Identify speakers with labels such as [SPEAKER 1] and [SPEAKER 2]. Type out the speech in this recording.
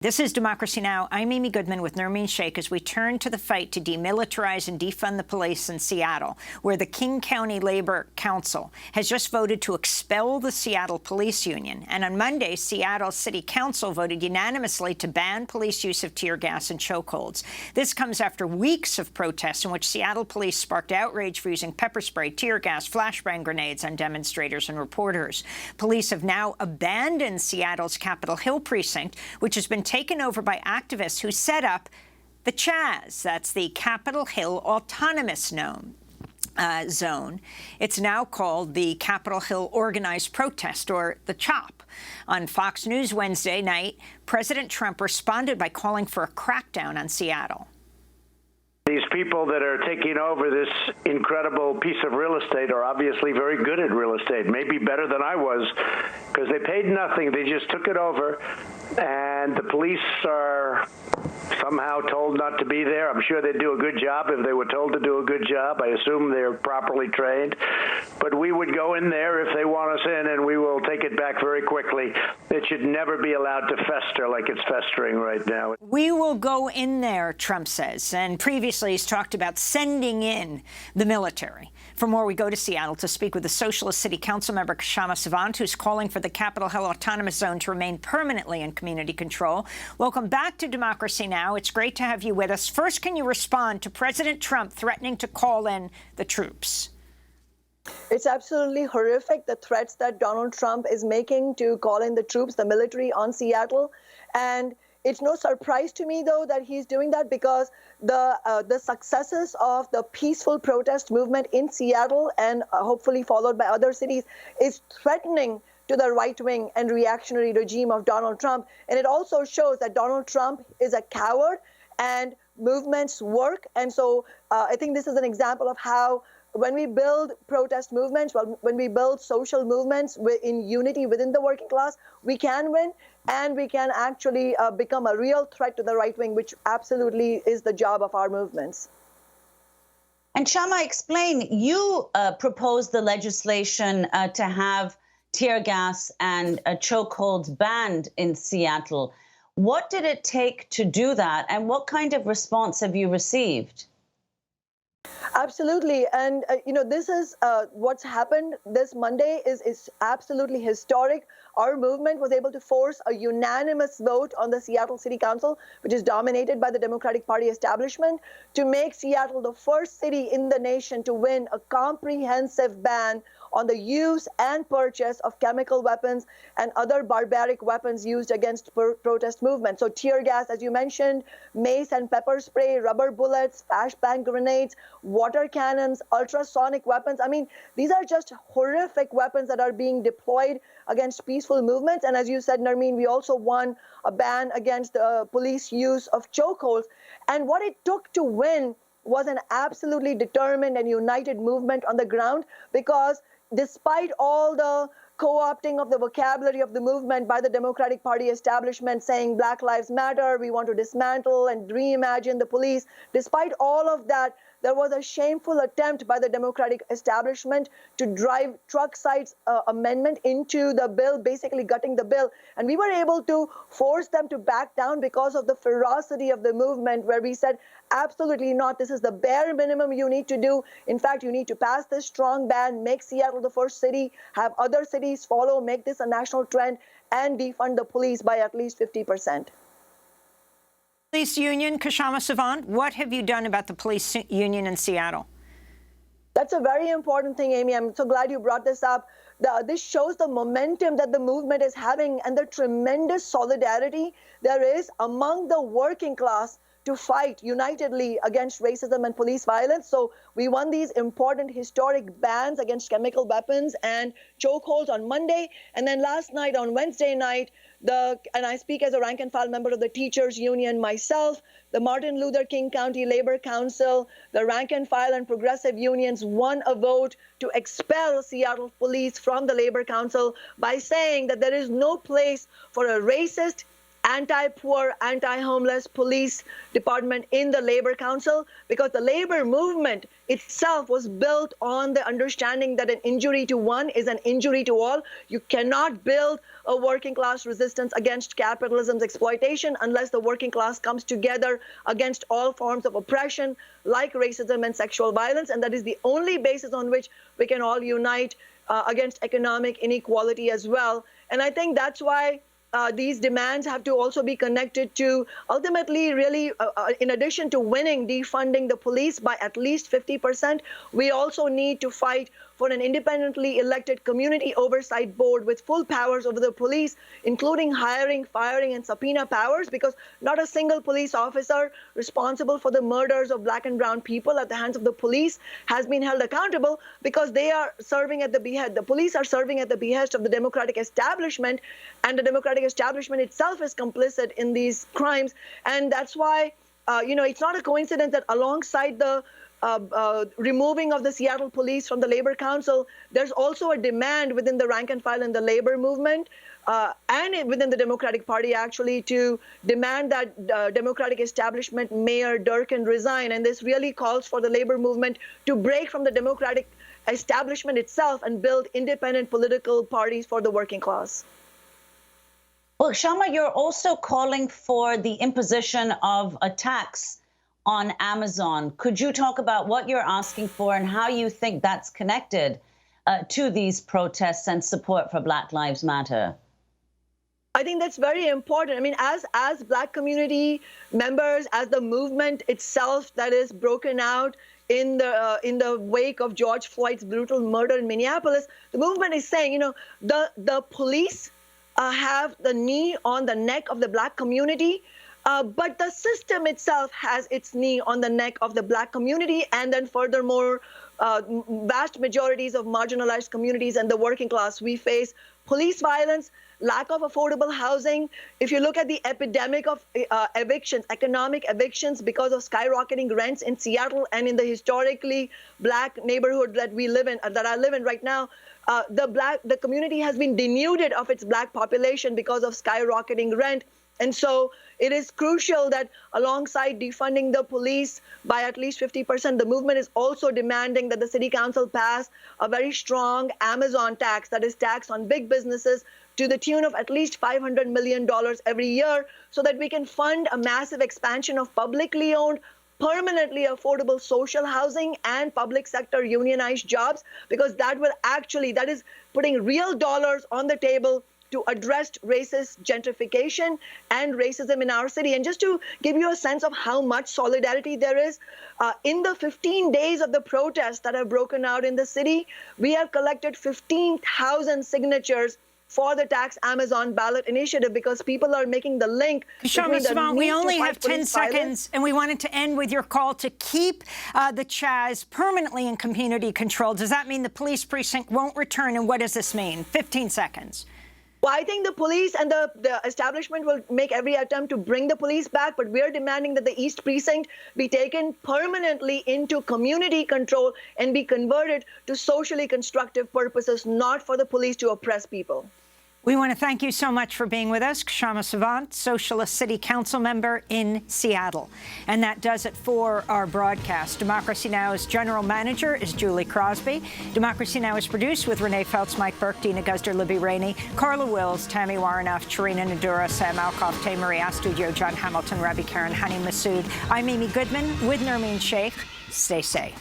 [SPEAKER 1] This is Democracy Now! I'm Amy Goodman with Nermeen Sheikh as we turn to the fight to demilitarize and defund the police in Seattle, where the King County Labor Council has just voted to expel the Seattle Police Union. And on Monday, Seattle City Council voted unanimously to ban police use of tear gas and chokeholds. This comes after weeks of protests in which Seattle police sparked outrage for using pepper spray, tear gas, flashbang grenades on demonstrators and reporters. Police have now abandoned Seattle's Capitol Hill precinct, which has been taken over by activists who set up the CHAZ. That's the Capitol Hill Autonomous Zone. It's now called the Capitol Hill Organized Protest, or the CHOP. On Fox News Wednesday night, President Trump responded by calling for a crackdown on Seattle.
[SPEAKER 2] These people that are taking over this incredible piece of real estate are obviously very good at real estate, maybe better than I was, because they paid nothing. They just took it over, and the police are somehow told not to be there. I'm sure they'd do a good job if they were told to do a good job. I assume they're properly trained. But we would go in there if they want us in, and we will take it back very quickly. It should never be allowed to fester like it's festering right now.
[SPEAKER 1] We will go in there, Trump says, and previously he's talked about sending in the military. For more, we go to Seattle to speak with the Socialist City Councilmember Kshama Sawant, who's calling for the Capitol Hill Autonomous Zone to remain permanently in community control. Welcome back to Democracy Now! It's great to have you with us. First, can you respond to President Trump threatening to call in the troops?
[SPEAKER 3] It's absolutely horrific, the threats that Donald Trump is making to call in the troops, the military, on Seattle. And it's no surprise to me, though, that he's doing that, because the successes of the peaceful protest movement in Seattle and hopefully followed by other cities is threatening to the right-wing and reactionary regime of Donald Trump. And it also shows that Donald Trump is a coward and movements work. And so I think this is an example of how when we build protest movements, when we build social movements in unity within the working class, we can win, and we can actually become a real threat to the right wing, which absolutely is the job of our movements.
[SPEAKER 4] And Kshama, explain, you proposed the legislation to have tear gas and chokeholds banned in Seattle. What did it take to do that, and what kind of response have you received?
[SPEAKER 3] Absolutely. And, this is what's happened this Monday is absolutely historic. Our movement was able to force a unanimous vote on the Seattle City Council, which is dominated by the Democratic Party establishment, to make Seattle the first city in the nation to win a comprehensive ban on the use and purchase of chemical weapons and other barbaric weapons used against protest movements. So tear gas, as you mentioned, mace and pepper spray, rubber bullets, flashbang grenades, water cannons, ultrasonic weapons. I mean, these are just horrific weapons that are being deployed against peaceful movements. And as you said, Nermeen, we also won a ban against police use of chokeholds. And what it took to win was an absolutely determined and united movement on the ground, because despite all the co-opting of the vocabulary of the movement by the Democratic Party establishment saying Black Lives Matter, we want to dismantle and reimagine the police, despite all of that, there was a shameful attempt by the Democratic establishment to drive truck sites amendment into the bill, basically gutting the bill. And we were able to force them to back down because of the ferocity of the movement, where we said, absolutely not. This is the bare minimum you need to do. In fact, you need to pass this strong ban, make Seattle the first city, have other cities follow, make this a national trend, and defund the police by at least 50%.
[SPEAKER 1] Police union, Kshama Sawant, what have you done about the police union in Seattle?
[SPEAKER 3] That's a very important thing, Amy. I'm so glad you brought this up. This shows the momentum that the movement is having and the tremendous solidarity there is among the working class to fight unitedly against racism and police violence. So we won these important historic bans against chemical weapons and chokeholds on Monday. And then last night, on Wednesday night, and I speak as a rank and file member of the teachers union myself, the Martin Luther King County Labor Council, the rank and file and progressive unions won a vote to expel Seattle police from the Labor Council by saying that there is no place for a racist, anti-poor, anti-homeless police department in the Labor Council, because the labor movement itself was built on the understanding that an injury to one is an injury to all. You cannot build a working class resistance against capitalism's exploitation unless the working class comes together against all forms of oppression like racism and sexual violence. And that is the only basis on which we can all unite against economic inequality as well. And I think that's why these demands have to also be connected to ultimately really, in addition to winning defunding the police by at least 50%, we also need to fight for an independently elected community oversight board with full powers over the police, including hiring, firing, and subpoena powers, because not a single police officer responsible for the murders of Black and brown people at the hands of the police has been held accountable, because they are serving at the behest, the police are serving at the behest of the democratic establishment, and the democratic establishment itself is complicit in these crimes. And that's why, it's not a coincidence that alongside the removing of the Seattle police from the Labor Council, there's also a demand within the rank and file in the labor movement and within the Democratic Party, actually, to demand that Democratic establishment Mayor Durkin resign. And this really calls for the labor movement to break from the Democratic establishment itself and build independent political parties for the working class.
[SPEAKER 4] Well, Kshama, you're also calling for the imposition of a tax on Amazon. Could you talk about what you're asking for and how you think that's connected to these protests and support for Black Lives Matter?
[SPEAKER 3] I think that's very important. I mean, as Black community members, as the movement itself that is broken out in the wake of George Floyd's brutal murder in Minneapolis, the movement is saying, the police have the knee on the neck of the Black community, but the system itself has its knee on the neck of the Black community, and then furthermore, vast majorities of marginalized communities and the working class. We face police violence, lack of affordable housing. If you look at the epidemic of evictions, economic evictions because of skyrocketing rents in Seattle and in the historically Black neighborhood that we live in, that I live in right now, the community has been denuded of its Black population because of skyrocketing rent. And so it is crucial that alongside defunding the police by at least 50%, the movement is also demanding that the city council pass a very strong Amazon tax, that is tax on big businesses, to the tune of at least $500 million every year, so that we can fund a massive expansion of publicly owned, permanently affordable social housing and public sector unionized jobs, because that is putting real dollars on the table to address racist gentrification and racism in our city. And just to give you a sense of how much solidarity there is, in the 15 days of the protests that have broken out in the city, we have collected 15,000 signatures for the Tax Amazon ballot initiative, because people are making the link.
[SPEAKER 1] Kshama Sawant, we only have 10 seconds, and we wanted to end with your call to keep the Chaz permanently in community control. Does that mean the police precinct won't return, and what does this mean? 15 seconds.
[SPEAKER 3] Well, I think the police and the establishment will make every attempt to bring the police back, but we're demanding that the East Precinct be taken permanently into community control and be converted to socially constructive purposes, not for the police to oppress people.
[SPEAKER 1] We want to thank you so much for being with us, Kshama Sawant, Socialist City Council member in Seattle. And that does it for our broadcast. Democracy Now!'s general manager is Julie Crosby. Democracy Now! Is produced with Renee Feltz, Mike Burke, Dina Guzder, Libby Rainey, Carla Wills, Tammy Warrenoff, Charina Nadura, Sam Alcoff, Tay Marie Astudio, John Hamilton, Rabbi Karen, Hani Massoud. I'm Amy Goodman with Nermeen Sheikh. Stay safe.